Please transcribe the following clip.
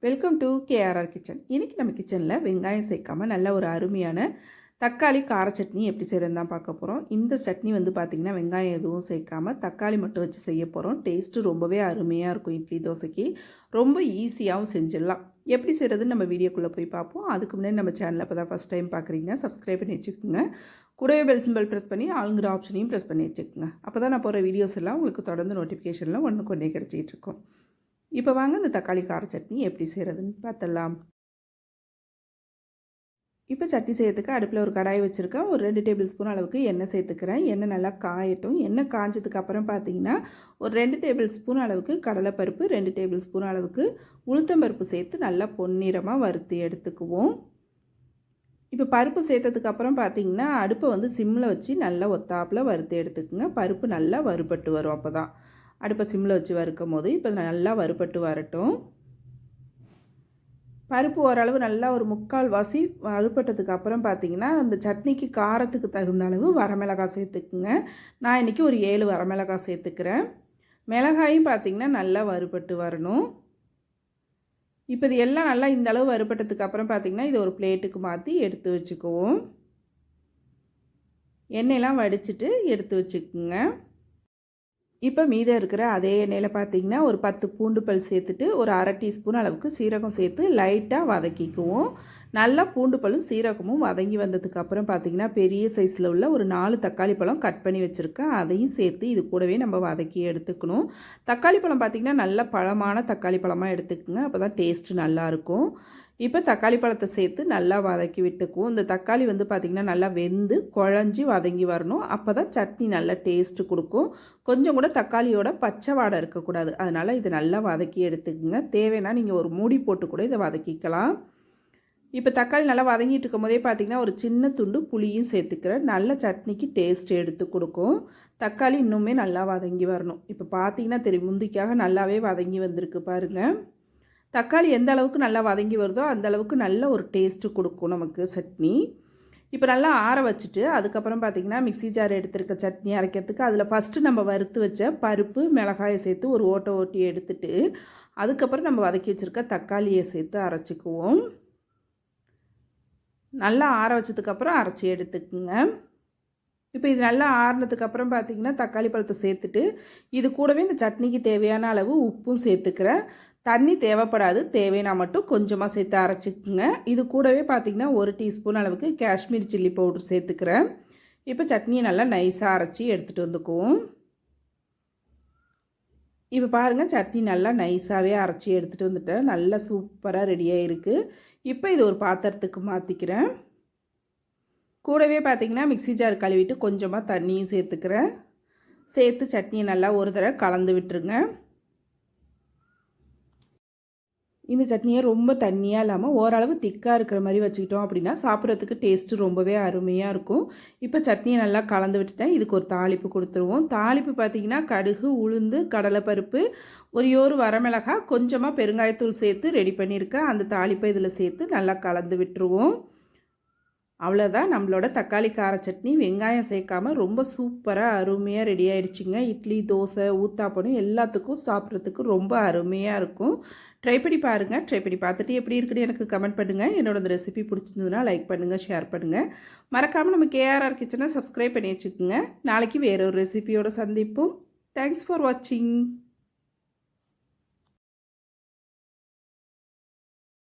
Welcome to KRR kitchen. இன்றைக்கி நம்ம கிச்சனில் வெங்காயம் சேர்க்காமல் நல்ல ஒரு அருமையான தக்காளி கார சட்னி எப்படி செய்கிறதுன்னு தான் பார்க்க போகிறோம். இந்த சட்னி வந்து பார்த்திங்கன்னா வெங்காயம் எதுவும் சேர்க்காமல் தக்காளி மட்டும் வச்சு செய்ய போகிறோம். டேஸ்ட்டு ரொம்பவே அருமையாக இருக்கும். இட்லி தோசைக்கு ரொம்ப ஈஸியாகவும் செஞ்சிடலாம். எப்படி செய்கிறதுன்னு நம்ம வீடியோக்குள்ளே போய் பார்ப்போம். அதுக்கு முன்னாடி நம்ம சேனலில் இப்போ தான் ஃபஸ்ட் டைம் பார்க்குறீங்கன்னா சப்ஸ்கிரைப் பண்ணி வச்சுக்கோங்க. கூடவே பெல் சிம்பிள் ப்ரெஸ் பண்ணி ஆளுங்கிற ஆப்ஷனையும் ப்ரெஸ் பண்ணி வச்சுக்கோங்க. அப்போ தான் நான் போகிற வீடியோஸ் எல்லாம் உங்களுக்கு தொடர்ந்து நோட்டிஃபிகேஷனில் ஒன்றுக்கு ஒன்றே கிடச்சிக்கிட்டு இருக்கும். இப்போ வாங்க இந்த தக்காளி கார சட்னி எப்படி செய்கிறதுன்னு பார்த்துடலாம். இப்போ சட்னி செய்யறதுக்கு அடுப்பில் ஒரு கடாய் வச்சுருக்கேன். ஒரு 2 டேபிள் ஸ்பூன் அளவுக்கு எண்ணெய் சேர்த்துக்கிறேன். எண்ணெய் நல்லா காயட்டும். எண்ணெய் காஞ்சதுக்கு அப்புறம் பார்த்தீங்கன்னா ஒரு 2 டேபிள் ஸ்பூன் அளவுக்கு கடலைப்பருப்பு, 2 டேபிள் ஸ்பூன் அளவுக்கு உளுத்தம்பருப்பு சேர்த்து நல்லா பொன்னிறமாக வறுத்து எடுத்துக்குவோம். இப்போ பருப்பு சேர்த்ததுக்கப்புறம் பார்த்தீங்கன்னா அடுப்பை வந்து சிம்மில் வச்சு நல்லா ஒத்தாப்பில் வறுத்து எடுத்துக்குங்க. பருப்பு நல்லா வறுபட்டு வரும். அப்போ தான் அடுப்பை சிம்மில் வச்சு வறுக்கும் போது இப்போ நல்லா வறுபட்டு வரட்டும். பருப்பு ஓரளவு நல்லா ஒரு 3/4 வாசி வறுபட்டதுக்கு அப்புறம் பார்த்திங்கன்னா அந்த சட்னிக்கு காரத்துக்கு தகுந்த அளவு வரமிளகாய் சேர்த்துக்குங்க. நான் இன்றைக்கி ஒரு 7 வரமிளகாய் சேர்த்துக்கிறேன். மிளகாயும் பார்த்திங்கன்னா நல்லா வறுபட்டு வரணும். இப்போ இது எல்லாம் நல்லா இந்த அளவு வறுபட்டதுக்கு அப்புறம் பார்த்திங்கன்னா இது ஒரு பிளேட்டுக்கு மாற்றி எடுத்து வச்சுக்குவோம். எண்ணெயெல்லாம் வடிச்சிட்டு எடுத்து வச்சுக்குங்க. இப்போ மீதம் இருக்கிற அதே எண்ணெயில் பார்த்தீங்கன்னா ஒரு 10 பூண்டு பல் சேர்த்துட்டு ஒரு 1/2 டீஸ்பூன் அளவுக்கு சீரகம் சேர்த்து லைட்டாக வதக்கிக்குவோம். நல்லா பூண்டு பல்லும் சீரகமும் வதங்கி வந்ததுக்கப்புறம் பார்த்திங்கன்னா பெரிய சைஸில் உள்ள ஒரு 4 தக்காளி பழம் கட் பண்ணி வச்சுருக்கேன். அதையும் சேர்த்து இது கூடவே நம்ம வதக்கி எடுத்துக்கணும். தக்காளி பழம் பார்த்திங்கன்னா நல்ல பழமான தக்காளி பழமாக எடுத்துக்கோங்க. அப்போ தான் டேஸ்ட்டு நல்லாயிருக்கும். இப்போ தக்காளி பழத்தை சேர்த்து நல்லா வதக்கி விட்டுக்குவோம். இந்த தக்காளி வந்து பார்த்திங்கன்னா நல்லா வெந்து குழஞ்சி வதங்கி வரணும். அப்போ தான் சட்னி நல்லா டேஸ்ட்டு கொடுக்கும். கொஞ்சம் கூட தக்காளியோட பச்சை வாடை இருக்கக்கூடாது. அதனால் இது நல்லா வதக்கி எடுத்துக்கோங்க. தேவைன்னா நீங்கள் ஒரு மூடி போட்டு கூட இதை வதக்கிக்கலாம். இப்போ தக்காளி நல்லா வதங்கிட்டு இருக்கும் போதே பார்த்திங்கன்னா ஒரு சின்ன துண்டு புளியும் சேர்த்துக்கிறேன். நல்ல சட்னிக்கு டேஸ்ட் எடுத்து கொடுக்கும். தக்காளி இன்னுமே நல்லா வதங்கி வரணும். இப்போ பார்த்திங்கன்னா தெரியும், முந்திக்காக நல்லாவே வதங்கி வந்திருக்கு பாருங்கள். தக்காளி எந்த அளவுக்கு நல்லா வதங்கி வருதோ அந்த அளவுக்கு நல்ல ஒரு டேஸ்ட்டு கொடுக்கும் நமக்கு சட்னி. இப்போ நல்லா ஆற வச்சுட்டு அதுக்கப்புறம் பார்த்திங்கன்னா மிக்ஸி ஜார் எடுத்துருக்க சட்னி அரைக்கிறதுக்கு அதில் ஃபஸ்ட்டு நம்ம வறுத்து வச்ச பருப்பு மிளகாயை சேர்த்து ஒரு ஓட்டை ஓட்டி எடுத்துட்டு அதுக்கப்புறம் நம்ம வதக்கி வச்சுருக்க தக்காளியை சேர்த்து அரைச்சிக்குவோம். நல்லா ஆற வச்சதுக்கப்புறம் அரைச்சி எடுத்துக்குங்க. இப்போ இது நல்லா ஆறுனதுக்கப்புறம் பார்த்திங்கன்னா தக்காளி பழத்தை சேர்த்துட்டு இது கூடவே இந்த சட்னிக்கு தேவையான அளவு உப்பும் சேர்த்துக்கிறேன். தண்ணி தேவைப்படாது, தேவைன்னா மட்டும் கொஞ்சமாக சேர்த்து அரைச்சிக்குங்க. இது கூடவே பார்த்திங்கன்னா 1 டீஸ்பூன் அளவுக்கு காஷ்மீர் சில்லி பவுடர் சேர்த்துக்கிறேன். இப்போ சட்னியை நல்லா நைஸாக அரைச்சி எடுத்துகிட்டு வந்துக்குவோம். இப்போ பாருங்கள், சட்னி நல்லா நைஸாகவே அரைச்சி எடுத்துகிட்டு வந்துட்டேன். நல்லா சூப்பராக ரெடியாக இருக்குது. இப்போ இது ஒரு பாத்திரத்துக்கு மாற்றிக்கிறேன். கூடவே பார்த்திங்கன்னா மிக்ஸி ஜார் கழுவிட்டு கொஞ்சமாக தண்ணியும் சேர்த்துக்கிறேன். சேர்த்து சட்னியை நல்லா ஒரு தடவை கலந்து விட்டுருங்க. இந்த சட்னியை ரொம்ப தண்ணியாக இல்லாமல் ஓரளவு திக்காக இருக்கிற மாதிரி வச்சுக்கிட்டோம் அப்படின்னா சாப்பிட்றதுக்கு டேஸ்ட்டு ரொம்பவே அருமையாக இருக்கும். இப்போ சட்னியை நல்லா கலந்து விட்டுட்டேன். இதுக்கு ஒரு தாளிப்பு கொடுத்துருவோம். தாளிப்பு பார்த்திங்கன்னா கடுகு, உளுந்து, கடலைப்பருப்பு, ஒரு வரமிளகாய், கொஞ்சமாக பெருங்காயத்தூள் சேர்த்து ரெடி பண்ணியிருக்கேன். அந்த தாளிப்பை இதில் சேர்த்து நல்லா கலந்து விட்டுருவோம். அவ்வளோதான், நம்மளோட தக்காளி கார சட்னி வெங்காயம் சேர்க்காமல் ரொம்ப சூப்பராக அருமையாக ரெடி ஆகிடுச்சிங்க. இட்லி, தோசை, ஊத்தாப்பம் எல்லாத்துக்கும் சாப்பிட்றதுக்கு ரொம்ப அருமையாக இருக்கும். ட்ரை பண்ணி பாருங்கள். ட்ரை பண்ணி பார்த்துட்டு எப்படி இருக்குன்னு எனக்கு கமெண்ட் பண்ணுங்கள். என்னோட இந்த ரெசிபி பிடிச்சிருந்ததுன்னா லைக் பண்ணுங்கள், ஷேர் பண்ணுங்கள். மறக்காமல் நம்ம கேஆர்ஆர் கிச்சனை சப்ஸ்கிரைப் பண்ணி வச்சுக்கோங்க. நாளைக்கு வேற ஒரு ரெசிபியோடு சந்திப்போம். தேங்க்ஸ் ஃபார் வாட்சிங்.